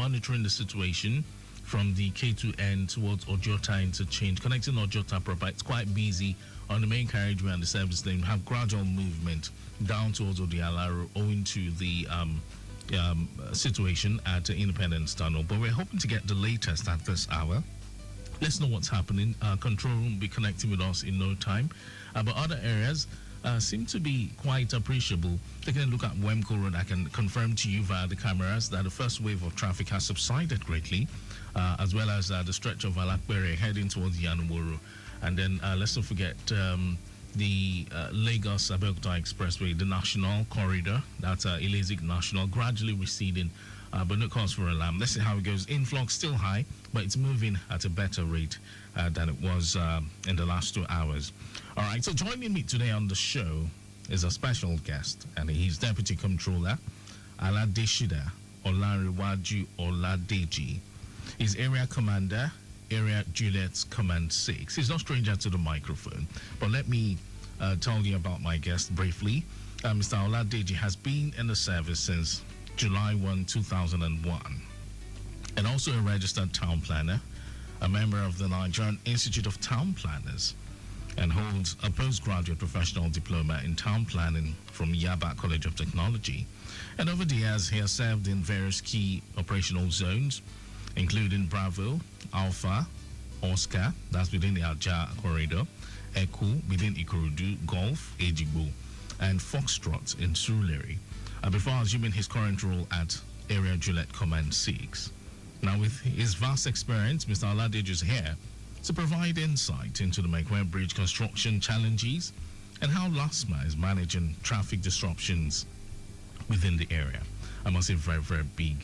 monitoring the situation from the K2N towards Ojota interchange, connecting Ojota proper. It's quite busy on the main carriageway and the service lane. We have gradual movement down towards Odialaro owing to the situation at Independence Tunnel. But we're hoping to get the latest at this hour. Let's know what's happening. Control room will be connecting with us in no time. But other areas seem to be quite appreciable. Taking a look at Wemco Road, I can confirm to you via the cameras that the first wave of traffic has subsided greatly, as well as the stretch of Alakbere heading towards Yanumoro. And then let's not forget the Lagos-Abeokuta Expressway, the national corridor, that's Ilazik National, gradually receding, but no cause for alarm. Let's see how it goes. Influx still high, but it's moving at a better rate than it was in the last 2 hours. All right, so joining me today on the show is a special guest, and he's Deputy Controller Aladeshida Olanrewaju Oladeji. He's Area Commander, Area Juliet's Command 6. He's no stranger to the microphone, but let me tell you about my guest briefly. Mr. Oladeji has been in the service since July 1, 2001, and also a registered town planner, a member of the Nigerian Institute of Town Planners, and holds a postgraduate professional diploma in town planning from Yaba College of Technology. And over the years, he has served in various key operational zones, including Bravo, Alpha, Oscar, that's within the Aja corridor, Echo within Ikorodu, Golf, Ejigbo, and Foxtrot in Surulere, before assuming his current role at Area Juliet Command 6. Now, with his vast experience, Mr. Oladeji is here to provide insight into the Mekwe Bridge construction challenges and how LASTMA is managing traffic disruptions within the area. I must say, very, very big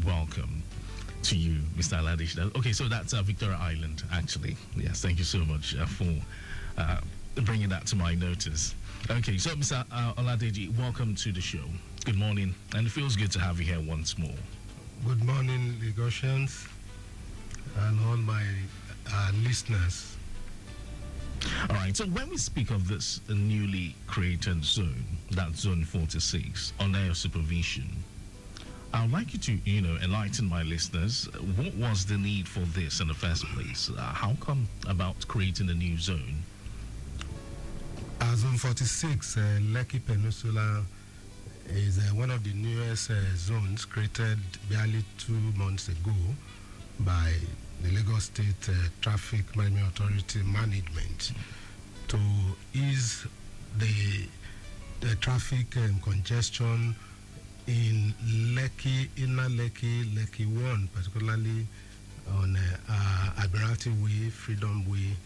welcome to you, Mr. Oladeji. Okay, so that's Victoria Island, actually. Yes, thank you so much for bringing that to my notice. Okay, so Mr. Oladeji, welcome to the show. Good morning, and it feels good to have you here once more. Good morning, Lagosians, and all my listeners. All right, so when we speak of this newly created zone, that Zone 46, under your supervision, I would like you to, enlighten my listeners. What was the need for this in the first place? How come about creating a new zone? Zone 46, Lekki Peninsula, is one of the newest zones created barely 2 months ago by the Lagos State Traffic Management Authority management to ease the traffic congestion in Lekki, Inner Lekki, Lekki 1, particularly on Admiralty Way, Freedom Way,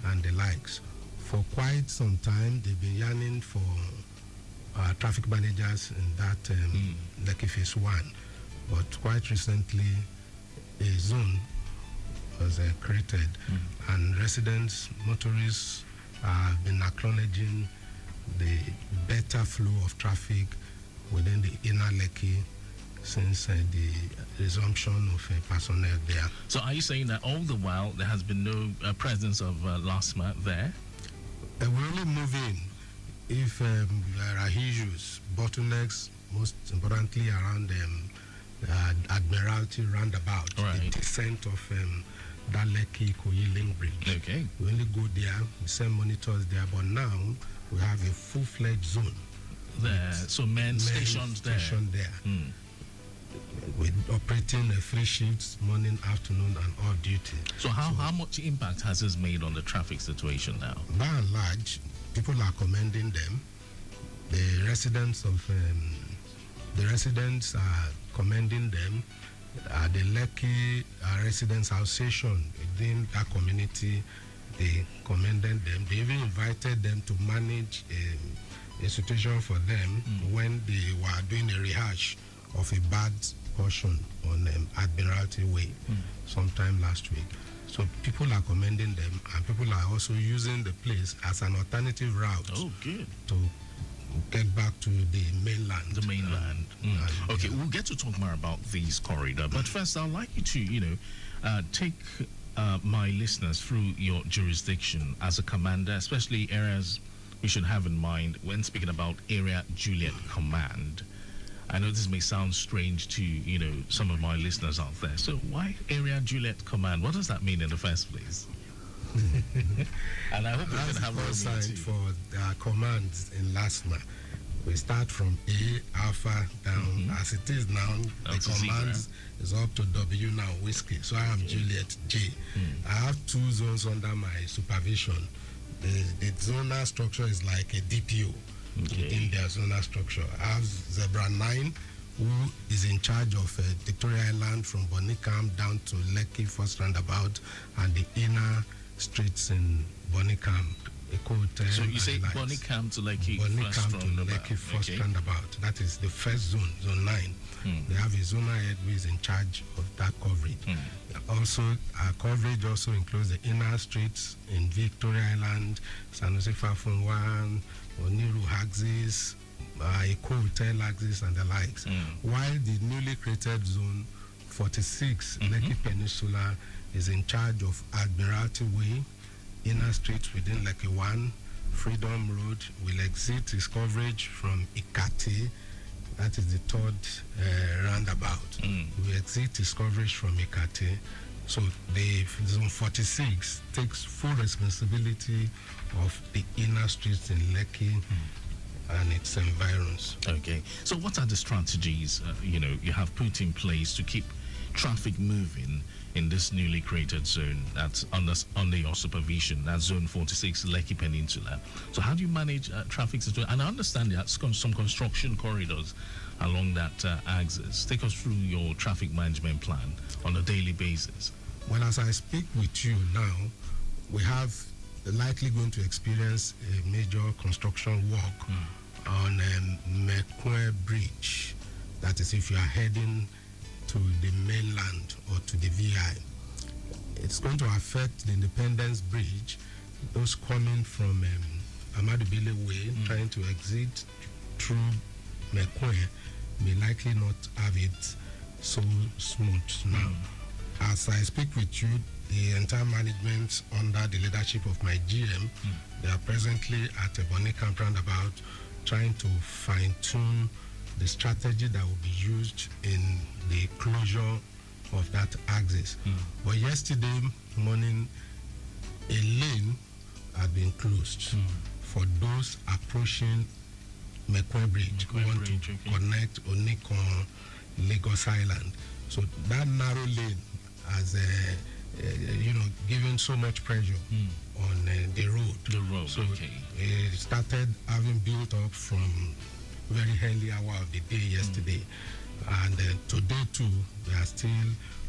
and the likes. For quite some time, they've been yearning for traffic managers in that Lekki Phase 1. But quite recently, a zone was created, and residents, motorists have been acknowledging the better flow of traffic within the Inner Lekki since the resumption of personnel there. So are you saying that all the while there has been no presence of LASTMA there? We only move in if there are issues, bottlenecks, most importantly around Admiralty roundabout, the descent of that Lekki Ikoyi link bridge. Okay. We only go there, we send monitors there, but now we have a full-fledged zone. There, so men stationed there. With operating 3 shifts, morning, afternoon, and off duty. So how much impact has this made on the traffic situation now? By and large, people are commending them. The residents are commending them. The Lekki Residents Association within that community, they commended them. They even invited them to manage a situation for them when they were doing a rehash of a bad portion on Admiralty Way sometime last week. So people are commending them, and people are also using the place as an alternative route. Oh, good. To get back to the mainland. The mainland. Okay, we'll get to talk more about these corridors, but first I'd like you to, take my listeners through your jurisdiction as a commander, especially areas we should have in mind when speaking about Area Juliet Command. I know this may sound strange to, some of my listeners out there. So why Area Juliet Command? What does that mean in the first place? And I hope we can have a sign too. for the commands in LASTMA. We start from A, Alpha, down. As it is now, the commands is up to W now, Whiskey. So I am Juliet J. I have 2 zones under my supervision. The zonal structure is like a DPO within their zonal structure. I have Zebra 9, who is in charge of Victoria Island from Bonicam down to Lekki First Roundabout and the inner streets in Bonicam. So you say Bonicam to Lekki First Roundabout. That is the first zone, Zone 9. They have a zonal head who is in charge of that coverage. Also, our coverage also includes the inner streets in Victoria Island, San Jose Fafun 1, Oniru axis, Eko Hotel axis, and the likes. While the newly created Zone 46, Lekki Peninsula, is in charge of Admiralty Way, inner streets within Lekki 1, Freedom Road will exit its coverage from Ikati. That is the 3rd roundabout. We exit its coverage from Ikati. So the Zone 46 takes full responsibility of the inner streets in Lekki and its environs. Okay. So what are the strategies you have put in place to keep traffic moving in this newly created zone that's under your supervision? That's Zone 46, Lekki Peninsula. So how do you manage traffic situation? And I understand that some construction corridors along that axis. Take us through your traffic management plan on a daily basis. Well, as I speak with you now, we have likely going to experience a major construction work on Mekwe Bridge. That is if you are heading to the mainland or to the VI. It's going to affect the Independence Bridge, those coming from Amadubile Way, trying to exit through Mekwe, may likely not have it so smooth now. As I speak with you, the entire management under the leadership of my GM, they are presently at a Bonicam roundabout trying to fine-tune the strategy that will be used in the closure of that axis. But yesterday morning, a lane had been closed for those approaching Mekwe Bridge who want to connect Onikon, Lagos Island. So that narrow lane has given so much pressure on the road. So it started having built up from very early hour of the day yesterday, and today too we are still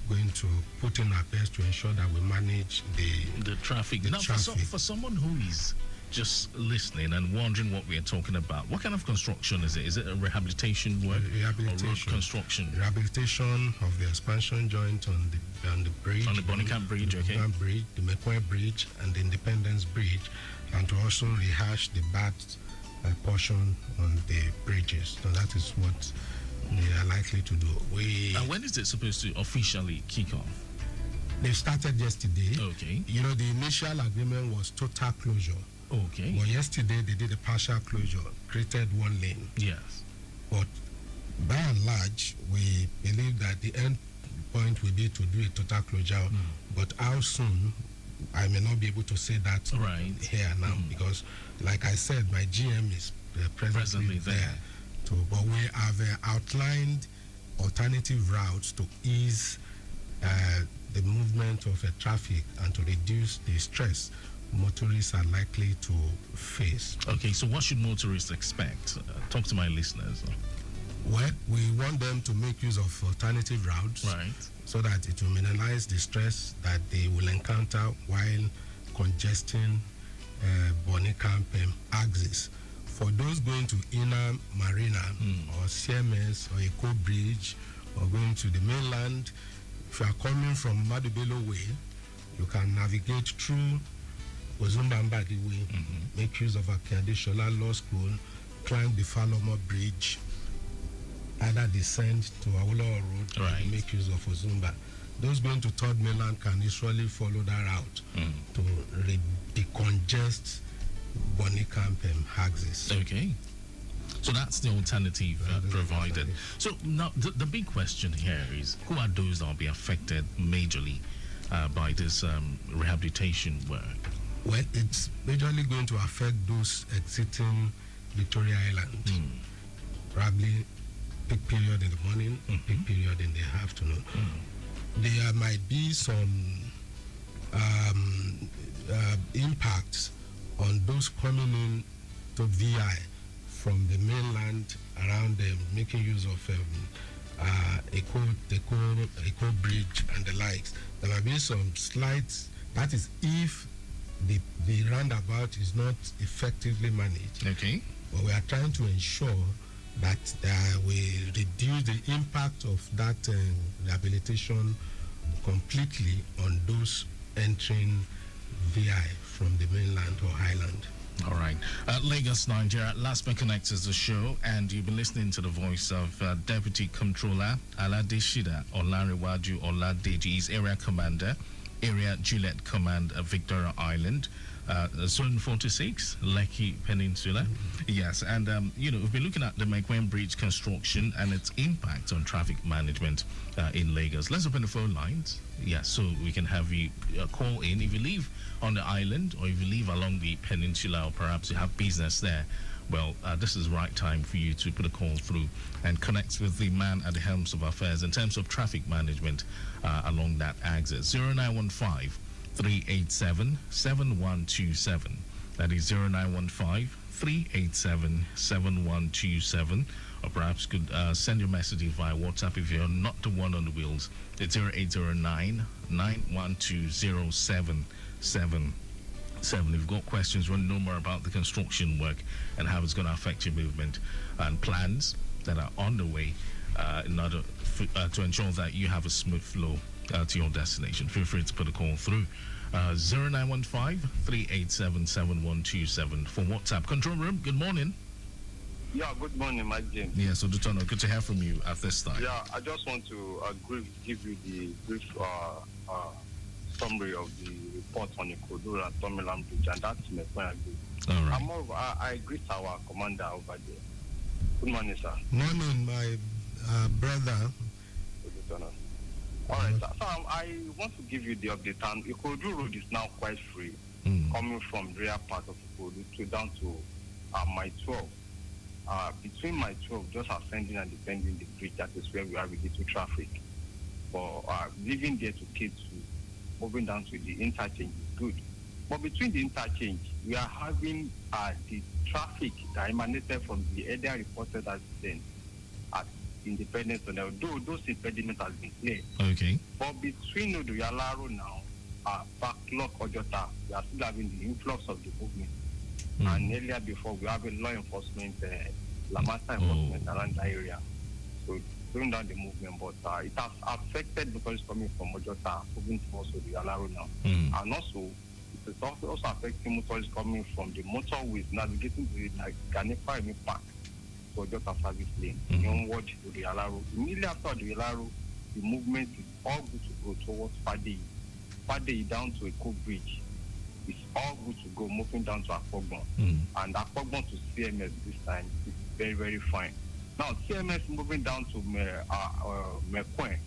going to put in our best to ensure that we manage the traffic. Now, for someone who is just listening and wondering what we are talking about, what kind of construction is it? Is it a rehabilitation work or road construction? Rehabilitation of the expansion joint on the bridge. On the Bonicam Bridge, the Bridge, the Mekwe Bridge, and the Independence Bridge, and to also rehash the bad portion on the bridges. So that is what they are likely to do. And when is it supposed to officially kick off? They started yesterday. Okay. The initial agreement was total closure. Okay. But yesterday they did a partial closure, created one lane. Yes. But by and large, we believe that the end point will be to do a total closure. But how soon, I may not be able to say that here now, because, like I said, my GM is presently there. But we have outlined alternative routes to ease the movement of traffic and to reduce the stress motorists are likely to face. Okay, so what should motorists expect? Talk to my listeners. Well, we want them to make use of alternative routes, so that it will minimize the stress that they will encounter while congesting Bonicam axis. For those going to Inner Marina or CMS or Eco Bridge or going to the mainland, if you are coming from Madubelo Way, you can navigate through Ozumbambadi Way, make use of Akande Shola Law School, climb the Falomo Bridge, either descend to Awolowo Road and make use of Ozumba. Those going to Third Mainland can usually follow that route to decongest Bonicam axis. Okay. So that's the alternative provided. So now the big question here is, who are those that will be affected majorly by this rehabilitation work? Well, it's majorly going to affect those exiting Victoria Island. Probably peak period in the morning, peak period in the afternoon. There might be some impacts on those coming in to VI from the mainland around them, making use of Eco Bridge and the likes. There might be some slight, that is if the roundabout is not effectively managed. Okay. But we are trying to ensure that we reduce the impact of that rehabilitation completely on those entering VI from the mainland or highland. All right. Lagos, Nigeria, LASTMA Connect is the show, and you've been listening to the voice of Deputy Controller Aladeshida Olanrewaju Oladeji. He's Area Commander, Area Juliet Command, Victoria Island. Zone 46, Lekki Peninsula. Yes, and we've been looking at the Mekwen Bridge construction and its impact on traffic management in Lagos. Let's open the phone lines. Yes, so we can have you call in if you live on the island or if you live along the peninsula or perhaps you have business there. Well, this is the right time for you to put a call through and connect with the man at the helms of affairs in terms of traffic management along that axis. 0915 387 7127. That is 0915 387 7127. Or perhaps could send your messages via WhatsApp if you're not the one on the wheels. It's 0809 912 0777. If you've got questions, want to know more about the construction work and how it's going to affect your movement and plans that are on the way in order to ensure that you have a smooth flow to your destination, feel free to put a call through 0915 387 7127 for WhatsApp. Control room, good morning. Yeah, good morning, Mike James. Yeah, so Dutono, good to hear from you at this time. Yeah, I just want to give you the brief summary of the report on the Kodura and Tomiland Bridge, and that's my point of view. All right. I greet our commander over there. Good morning, sir. Morning, my brother. Good morning. All right, sir. So I want to give you the update. And Ikodu Road is now quite free, coming from the rear part of Ikodu to down to my 12. Between my 12, just ascending and descending the bridge, that is where we are with little traffic. But leaving there to K2, moving down to the interchange is good. But between the interchange, we are having the traffic that emanated from the earlier reported accident at Independence, although those impediments has been cleared. Okay. But between Oduyalaro now, Backlog Ojota, we are still having the influx of the movement. And earlier before, we have a law enforcement, Lamasa enforcement around that area. So it's slowing down the movement, but it has affected because it's coming from Ojota, moving towards Oduyalaro now. And also, it is also affecting motorists coming from the motorways navigating to the Ganifa Park. Ojota service lane, onward to the Alaro. Immediately after the Alaro, the movement is all good to go towards Fadei down to Eco Bridge. It's all good to go, moving down to Akpogbon. And Akpogbon to CMS this time is very, very fine. Now, CMS moving down to Mekwen,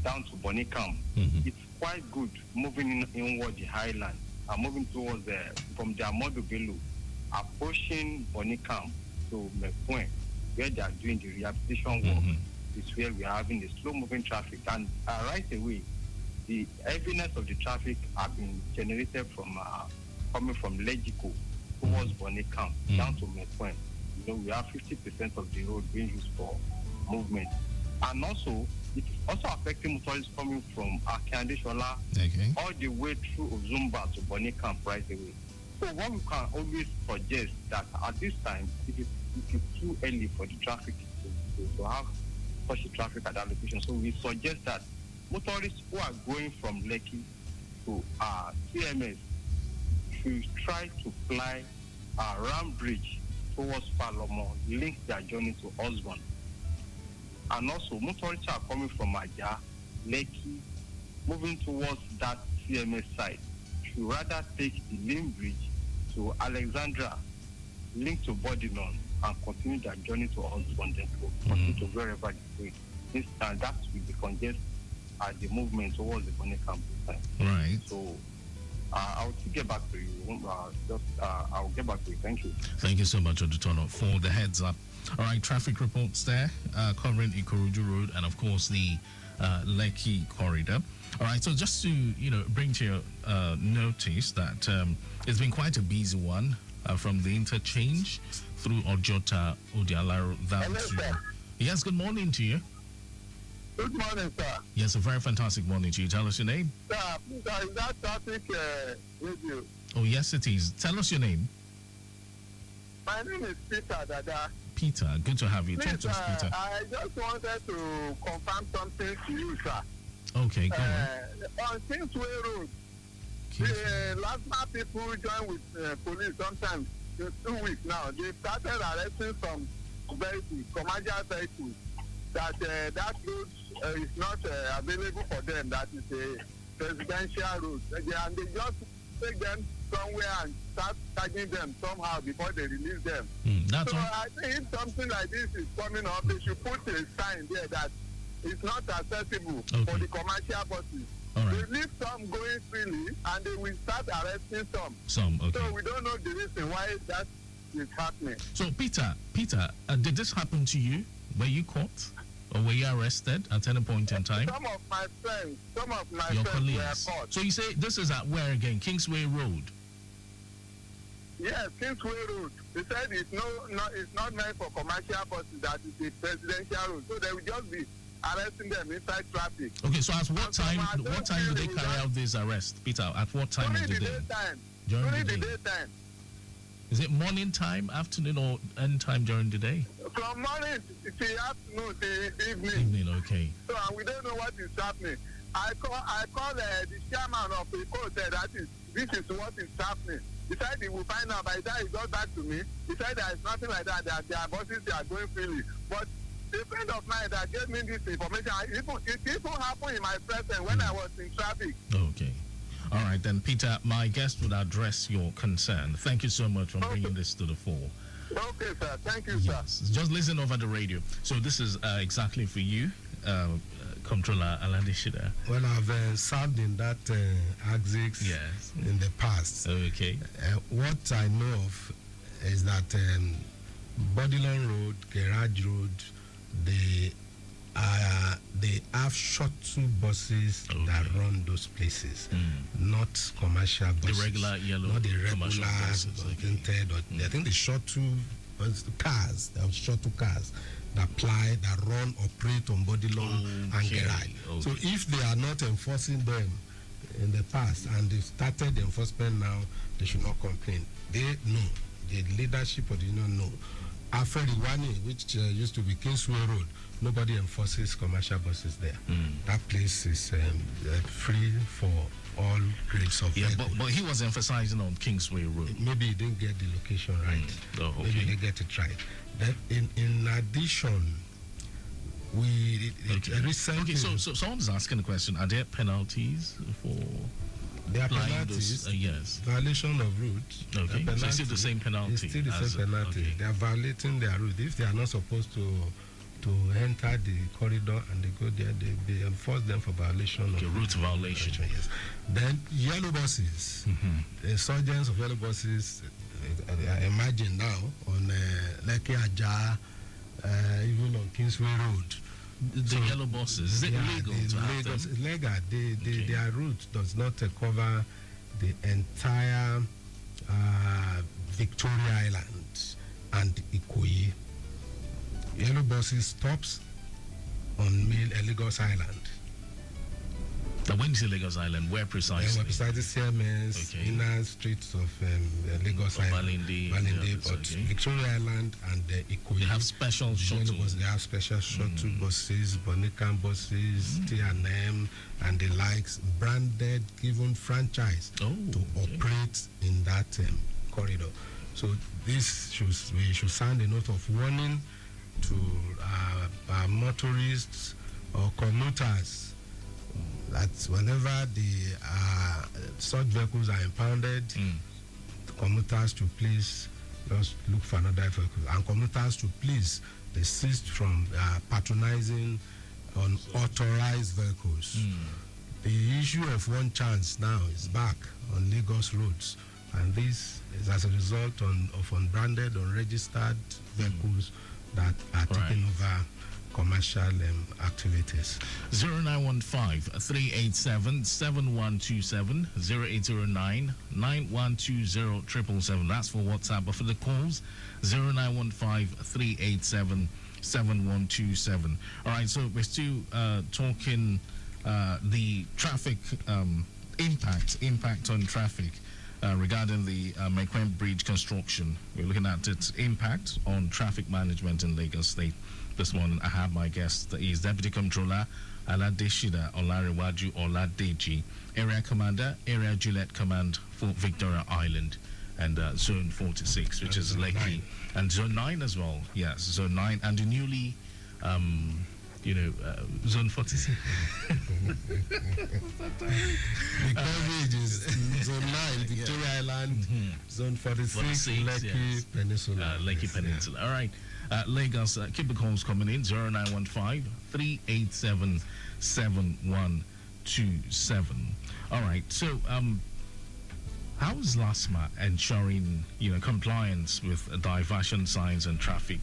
down to Bonicam. It's quite good moving inward the highland and moving towards from the Amodo Bello, approaching Bonicam to Mekwen, where they are doing the rehabilitation work. Is where we are having the slow-moving traffic. And right away, the heaviness of the traffic have been generated from coming from Legico towards Bonicam down to Mekwen. We have 50% of the road being used for movement. And also, it is also affecting motorists coming from Akandeshola all the way through Ozumba to Bonicam right away. So what we can always suggest that at this time, it is too early for the traffic to have such a traffic at that location. So we suggest that motorists who are going from Lekki to CMS should try to fly Ram Bridge towards Palomo, link their journey to Osborne. And also, motorists are coming from Aja, Lekki, moving towards that CMS side, should rather take the Lane Bridge to Alexandra, link to Bodinon, and continue their journey to Osborne, then to continue to wherever they go. That will be congest the movement towards the Bonnet campus time. Right. So I'll get back to you. I'll get back to you. Thank you. Thank you so much, Odutono, for the heads up. All right, traffic reports there covering Ikorodu Road and, of course, the Lekki corridor. All right, so just to bring to your notice that it's been quite a busy one from the interchange through Ojota, Odialaro. Hello, sir. Yes, good morning to you. Good morning, sir. Yes, a very fantastic morning to you. Tell us your name. Sir, please, is that traffic radio? Oh, yes, it is. Tell us your name. My name is Peter Dada. Peter, good to have you. Please, Talk to us, Peter. I just wanted to confirm something to you, sir. Okay, go on. On Kingsway Road, the LASTMA people join with police sometimes in 2 weeks now. They started arresting some vehicles, commercial vehicles, that road is not available for them. That is a residential road. And they just take them somewhere and start tagging them somehow before they release them. So I think if something like this is coming up, they should put a sign there that it's not accessible for the commercial buses. Right. They leave some going freely and they will start arresting some. Okay. So we don't know the reason why that is happening. So Peter, did this happen to you? Were you caught? Or were you arrested at any point in time? Some of my friends, Your were colleagues. caught. So you say this is at where again? Kingsway Road. Yes, Kingsway Road. They said it's not meant for commercial buses, that is a presidential road. So they will just be arresting them inside traffic. Okay, so at what time do they carry out this arrest, Peter? At what time of the day? During the daytime. Is it morning time, afternoon, or any time during the day? From morning till afternoon till evening. Evening, okay. So and we don't know what is happening. I call the chairman of the court said this is what is happening. He said he will find out. By the time he got back to me, he said there is nothing like that. That their buses are going freely. But a friend of mine that gave me this information, it even happened in my presence when I was in traffic. Okay. All right, then, Peter, my guest would address your concern. Thank you so much for bringing this to the fore. Okay, sir. Thank you, yes. sir. Just listen over the radio. So this is exactly for you, Controller Aladishida. Well, I've served in that AXIX in the past. Okay. What I know of is that Bodilon Road, Garage Road, they have shuttle buses that run those places, not commercial buses. The regular yellow, not the regular buses. Tinted, I think the shuttle cars, that run, operate on Bodilon and Garage. Okay. So if they are not enforcing them in the past and they've started the enforcement now, they should not complain. They know, the leadership of the union know. After Iwani, which used to be Kingsway Road, nobody enforces commercial buses there. That place is free for all grades of but he was emphasizing on Kingsway Road. Maybe he didn't get the location right. Okay. Maybe he didn't get it right. Then in addition, we recently... Okay, so someone's asking the question, are there penalties for... There are penalties. Yes. Violation of route. Okay. So it's still the same penalty. It's still the same penalty. Okay. They are violating their route. If they are not supposed to enter the corridor and they go there, they enforce them for violation of route violation. Yes. Then yellow buses. The insurgents of yellow buses. Imagine now on Lekki Aja, even on Kingsway Road. The yellow buses, is it legal to have them? It's legal. Their route does not cover the entire Victoria Island and Ikoyi. Yellow buses stops on Lagos Island. Now, when you say Lagos Island, where precisely? Precisely CMS, inner streets of Lagos Island, Balinde, but Victoria Island and Ikoyi. They have special shuttles. They have special shuttle buses, Bonicam buses, T&M, and the likes, branded, given franchise to operate in that corridor. So we should sound a note of warning to motorists or commuters that whenever the such vehicles are impounded, commuters to please just look for another vehicle. And commuters to please desist from patronizing unauthorized vehicles. The issue of one chance now is back on Lagos roads, and this is as a result of unbranded, unregistered vehicles that are taking over commercial activities. 0915-387-7127, 0809-9120-777. That's for WhatsApp. But for the calls, 0915-387-7127. All right, so we're still talking the traffic impact on traffic regarding the Mekwem Bridge construction. We're looking at its impact on traffic management in Lagos State. This morning, I have my guest. He is Deputy Comptroller Aladeshida Olarewaju Oladeji, Area Commander, Area Juliet Command for Victoria Island, and Zone 46, which is Lekki, and Zone 9 as well. Yes, Zone 9, and the newly, Zone 46. The coverage is Zone 9, Victoria Island, Zone 46, Lekki Peninsula. Lekki Peninsula. All right. Lagos, keep the calls coming in, 0915-387-7127. All right, so how is LASTMA ensuring, compliance with diversion signs and traffic,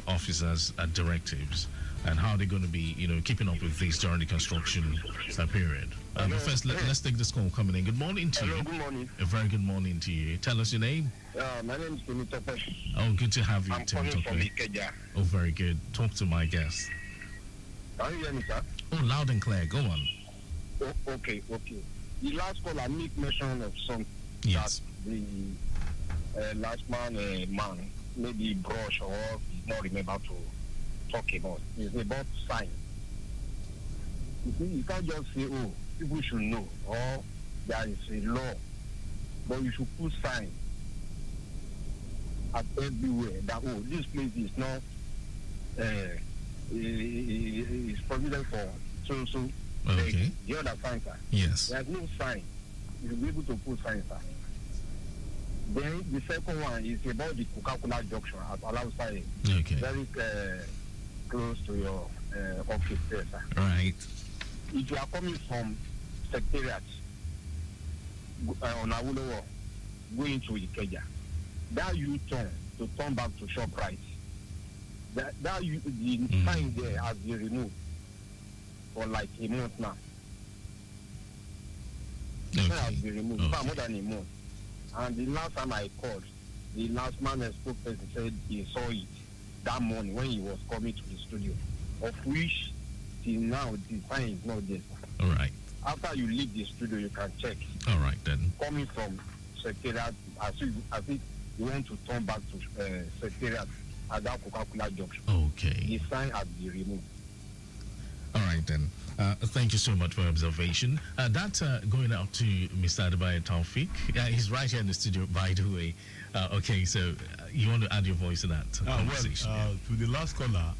officers' directives, and how are they going to be, keeping up with these during the construction period? But first, let's take this call coming in. Good morning to you. Good morning. A very good morning to you. Tell us your name. My name is Temitope. Oh, good to have you, I'm calling from Temitope. Ikeja. Oh, very good. Talk to my guest. Can you hear me, sir? Oh, loud and clear. Go on. Oh, okay. The last call, I make mention of something Yes. that the last man, maybe brush or not remember to talk about. It's about sign. You see, you can't just say, oh, people should know, or there is a law, but you should put sign at everywhere that, oh, this place is not is provided for so Okay. the other sign, sir. Yes. There's no sign. You should be able to put sign, sir. Then the second one is about the Coca-Cola junction at Alausa, Okay. very close to your office there, sir. Right. If you are coming from Secretariat on Awolowo going to Ikeja, that U-turn to turn back to ShopRite, the sign there has been removed for like a month now. The sign has been removed for more than a month. And the last time I called, the last man I spoke to said he saw it that morning when he was coming to the studio, of which till now the sign is not there. All right. After you leave the studio, you can check. All right then. Coming from Secretariat, as if you want to turn back to Secretariat at that Coca-Cola junction. Okay. The sign has been removed. All right then. Thank you so much for your observation. That's going out to Mr. Adebayo Taufik. He's right here in the studio, by the way. Okay, so you want to add your voice to that conversation? To the last caller,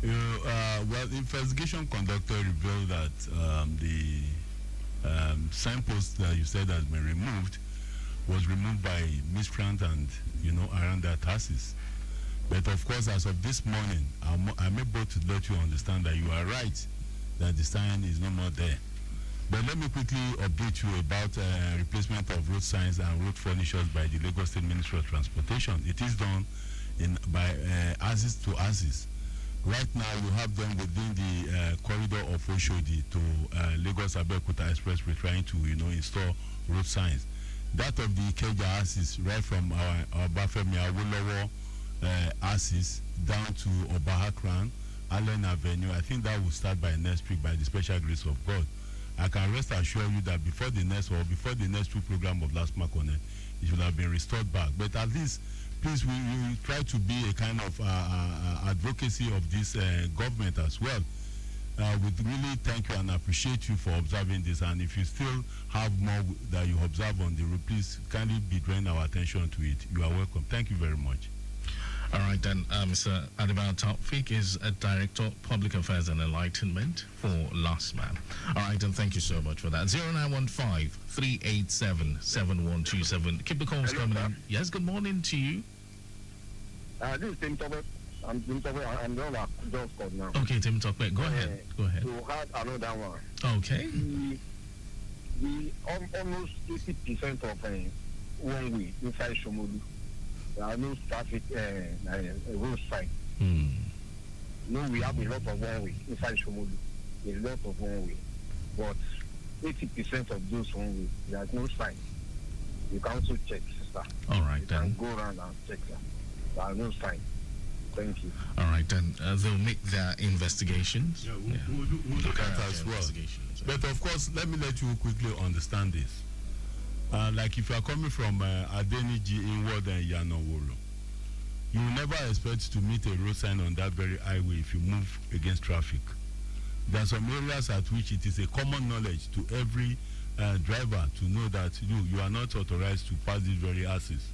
well, investigation conductor revealed that the signpost that you said has been removed was removed by miscreant and around their taxes. But of course, as of this morning, I'm able to let you understand that you are right, that the sign is no more there. But let me quickly update you about replacement of road signs and road furnitures by the Lagos State Ministry of Transportation. It is done by axis to axis. Right now, you have them within the corridor of Oshodi to Lagos Abeokuta Expressway, trying to install road signs. That of the Ikeja axis, right from our Bafemi Awolowo axis down to Obahakran, Allen Avenue. I think that will start by next week by the special grace of God. I can rest assure you that before the next two program of LASTMA Connect, it should have been restored back. But at least, please, we try to be a kind of advocacy of this government as well. We really thank you and appreciate you for observing this. And if you still have more that you observe on the road, please kindly be drawing our attention to it. You are welcome. Thank you very much. All right, then, Mr. Adibal Taufik is a Director of Public Affairs and Enlightenment for LASTMA. All right, and thank you so much for that. 0915-387-7127. Keep the calls coming in. Yes, good morning to you. This is Tim Tobet. I'm Tim Tobet. I'm the one just called now. Okay, Tim Tobet, go ahead. Go ahead. You had another one. Okay. The almost 80% of one way inside Shomolu. There are no traffic road sign. No, we have a lot of one way inside Shomolu. A lot of one way. But 80% of those one way, there's no sign. You can also check, sister. All right, you then. can go around and check that. There are no sign. Thank you. All right, then they'll make their investigations. Yeah, we'll look at that as well. But of course, let me let you quickly understand this. Like if you are coming from Adeniji inward and Yanowolo, you will never expect to meet a road sign on that very highway if you move against traffic. There are some areas at which it is a common knowledge to every driver to know that you are not authorized to pass these very axes.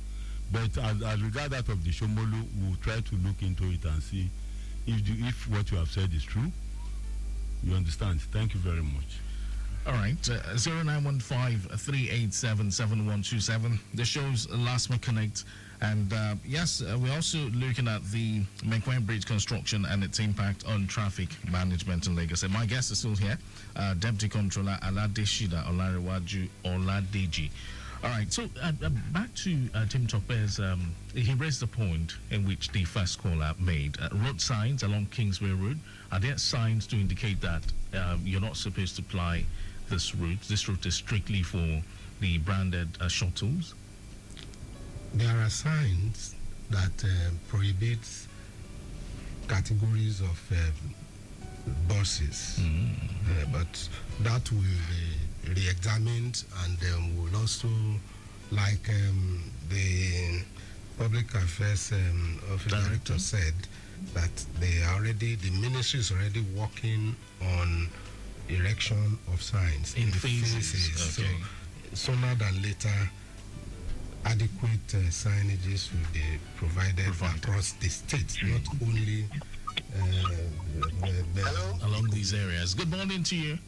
But as regard that of the Shomolu, we'll try to look into it and see if what you have said is true. You understand? Thank you very much. All right, 0915-387-7127. The show's LASTMA Connect. And yes, we're also looking at the Mekwen Bridge construction and its impact on traffic management in Lagos. And my guest is still here, Deputy Controller Aladeshida Olarewaju Oladeji. All right, so back to Tim Tokpe's, he raised the point in which the first caller made. Road signs along Kingsway Road, are there signs to indicate that you're not supposed to ply this route? This route is strictly for the branded shuttles? There are signs that prohibit categories of buses, but that will be re-examined, and will also, like the public affairs director said, that the ministry is already working on erection of signs in phases. Okay. So sooner than later, adequate signages will be provided across the state, not only along these areas. Good morning to you.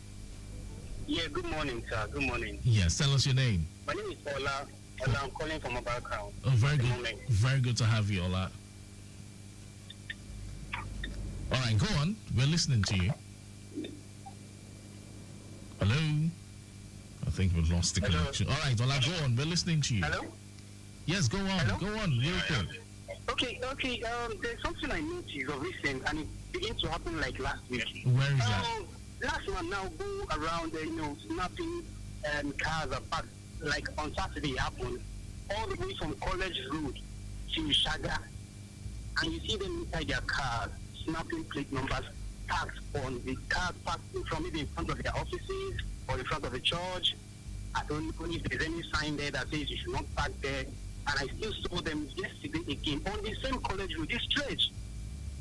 Yeah, good morning, sir. Good morning. Yes, tell us your name. My name is Ola. I'm calling from a background. Oh, very good. Very good to have you, Ola. All right, go on. We're listening to you. Hello? I think we've lost the connection. All right, Ola, go on. We're listening to you. Hello? Yes, go on. Hello? Go on, real quick. Okay. There's something I noticed of recent, and it began to happen like last week. Where is that? Last one now go around, snapping cars apart. Like on Saturday it happened, all the way from College Road to Shaga, and you see them inside their cars, snapping plate numbers, parked on the cars parked from maybe in front of their offices or in front of the church. I don't know if there's any sign there that says you should not park there. And I still saw them yesterday again on the same College Road, this stretch.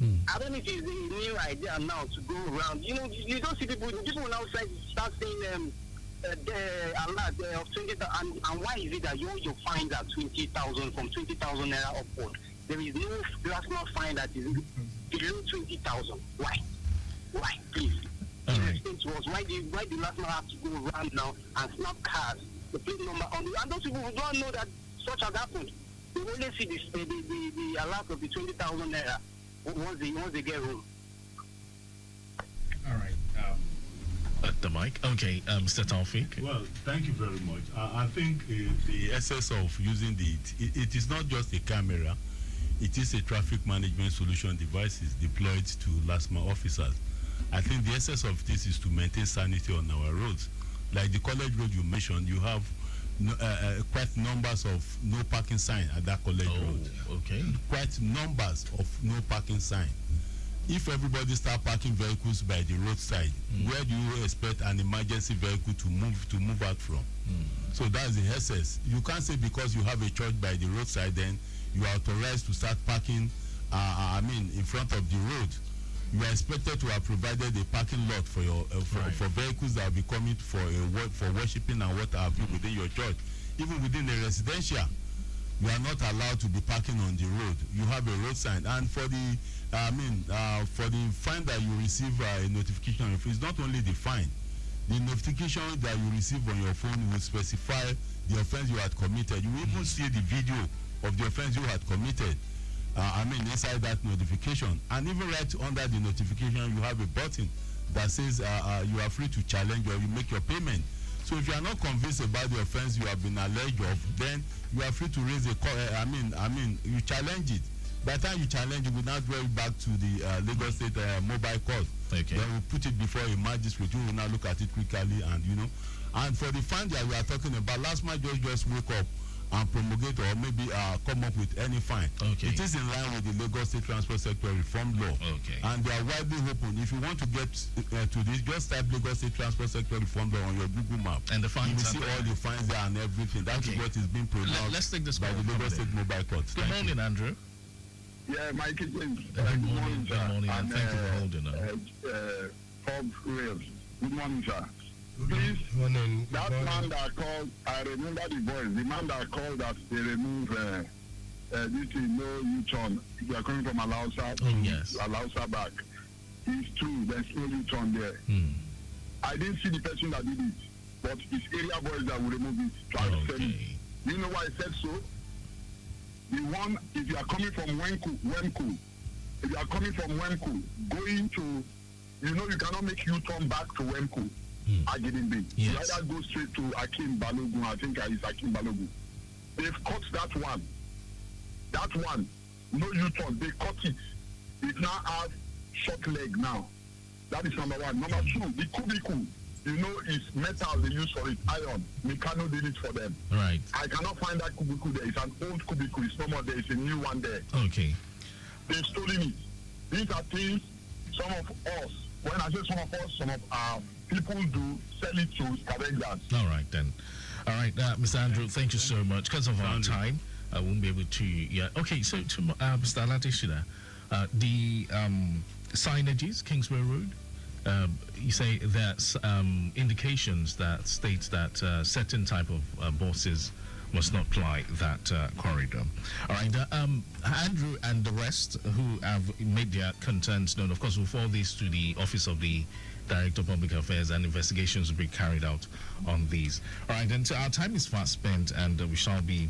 I don't know if it's a new idea now to go around. You don't see people now start saying a lot of 20,000. And why is it that you find that 20,000 from 20,000 naira upward? There is no national fine that is below 20,000. Why? Please. Explain to us why the last man have to go around now and snap cars, the plate number on the, and those people who don't know that such has happened. They only see the alert of the 20,000 naira once they get home. All right. At the mic. Okay, Mr. Taufik. Well, thank you very much. I think the essence of using it is not just a camera. It is a traffic management solution devices deployed to LASTMA officers. I think the essence of this is to maintain sanity on our roads. Like the College Road you mentioned, you have quite numbers of no parking sign at that College Road. Okay. Quite numbers of no parking sign. If everybody start parking vehicles by the roadside, where do you expect an emergency vehicle to move out from? So that's the essence. You can't say because you have a church by the roadside, then you are authorized to start parking. In front of the road. You are expected to have provided a parking lot for your for vehicles that will be coming for worshiping and what have you within your church, even within a residential. you are not allowed to be parking on the road. You have a road sign, and for the for the fine that you receive a notification on your phone, it's not only the fine. The notification that you receive on your phone will specify the offense you had committed. You will even see the video of the offense you had committed. Inside that notification, and even right under the notification, you have a button that says you are free to challenge or you make your payment. So if you are not convinced about the offense you have been alleged of, then you are free to raise a call. You challenge it. By the time you challenge it, we now go back to the Lagos State mobile court. Okay. Then we put it before a magistrate who will now look at it quickly, and and for the fine that we are talking about, LASTMA just wake up and promulgate or maybe come up with any fine. Okay. It is in line with the Lagos State Transport Sector Reform Law. Okay. And they are widely open. If you want to get to this, just type Lagos State Transport Sector Reform Law on your Google map. And the fines. You will see all the fines there and everything. That is what is being pronounced Let's take this by the Lagos State Mobile Court. Good morning, Andrew. Yeah, Mikey James. Good morning, and thank you for holding on. Bob Rails. Good morning, sir. Please, that man that called, I remember the voice, the man that called that they remove this is no U-turn. If you are coming from Alausa to Alausa back, it's true, there's no U-turn there. I didn't see the person that did it, but it's area boys that will remove it. Do you know why I said so? The one, if you are coming from Wemku, if you are coming from Wemku, going to, you cannot make U-turn back to Wemku. Agidimbi. Yes. You either go straight to Akim Balogun, I think it's Akim Balogun. They've cut that one. That one, no U-turn, they cut it. It now has short leg now. That is number one. Number two, the cubicle, it's metal they use for it, iron. Mikano did it for them. Right. I cannot find that cubicle there. It's an old cubicle. It's no more there. It's a new one there. Okay. They've stolen it. These are things some of us, when I say some of us, some of our people do sell it to scavengers. All right, then. All right, Mr. Andrew, thank you so much. Because of our time, I won't be able to... Yeah. Okay, so to Mr. Aladeshina, the signages, Kingsway Road, you say there's indications that states that certain type of buses must not ply that corridor. All right, Andrew and the rest who have made their concerns known, of course, will forward this to the Office of the Director of Public Affairs, and investigations will be carried out on these. All right, and so our time is fast spent, and we shall be,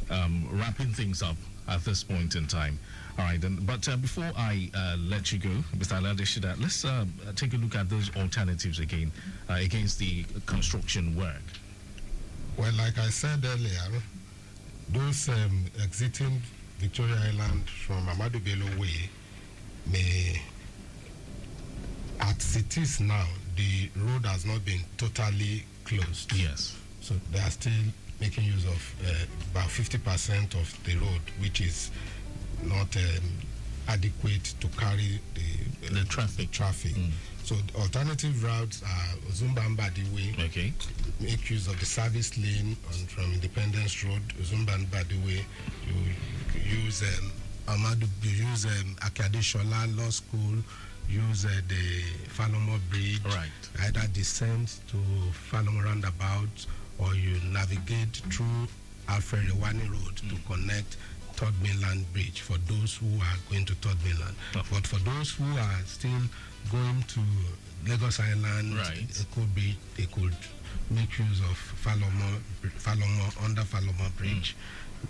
wrapping things up at this point in time. All right, but before I let you go, Mr. Aladeshida, let's take a look at those alternatives again against the construction work. Well, like I said earlier, those exiting Victoria Island from Amadou Bello Way may, as it is now, the road has not been totally closed. Yes. So they are still making use of about 50% of the road, which is not adequate to carry the traffic. So the alternative routes are Zumbambadi Way. Okay. Make use of the service lane from Independence Road, Zumbambadi Way. You use Akade Shola Law School. Use the Falomo Bridge. Right. Either descend to Falomo Roundabout, or you navigate through Alfred Rewani Road to connect Third Mainland Bridge for those who are going to Third Mainland. But for those who are still going to Lagos Island, right, they could make use of Falomo under Falomo Bridge,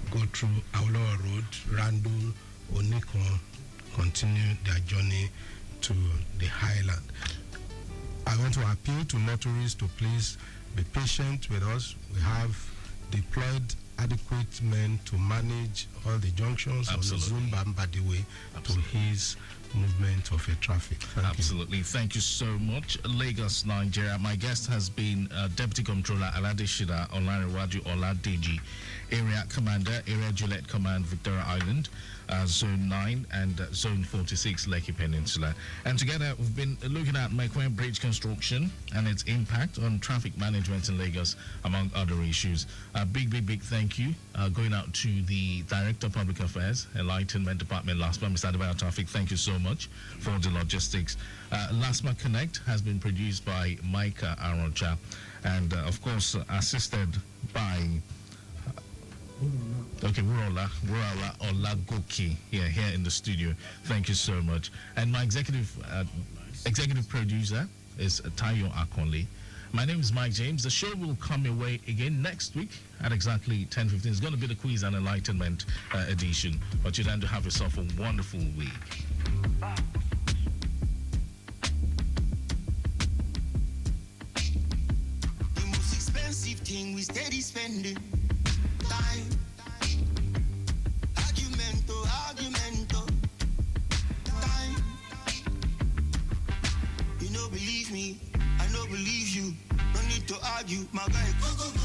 go through Auloa Road, Randall, Onikon, continue their journey to the highland. I want to appeal to motorists to please be patient with us. We have deployed adequate men to manage all the junctions on the Zumbambadi Way to his movement of traffic. Absolutely. Thank you so much. Lagos, Nigeria. My guest has been Deputy Comptroller Aladeshida Olanrewaju Oladeji, Area Commander, Area Gillette Command, Victoria Island, Zone 9 and Zone 46, Lekki Peninsula. And together we've been looking at Mekwen Bridge construction and its impact on traffic management in Lagos, among other issues. A big thank you going out to the Director of Public Affairs, Enlightenment Department, LASTMA, Mr. Adebayo Taufik. Thank you so much for the logistics. LASTMA Connect has been produced by Micah Arocha and, of course, assisted by Okay, we're Olagoki here in the studio. Thank you so much. And my executive producer is Tayo Akonle. My name is Mike James. The show will come your way again next week at exactly 10:15. It's going to be the quiz and enlightenment edition. But you're going to have yourself a wonderful week. The most expensive thing we steady spending time. Argumento, time. You don't believe me, I don't believe you. No need to argue, my guy. Go, go, go.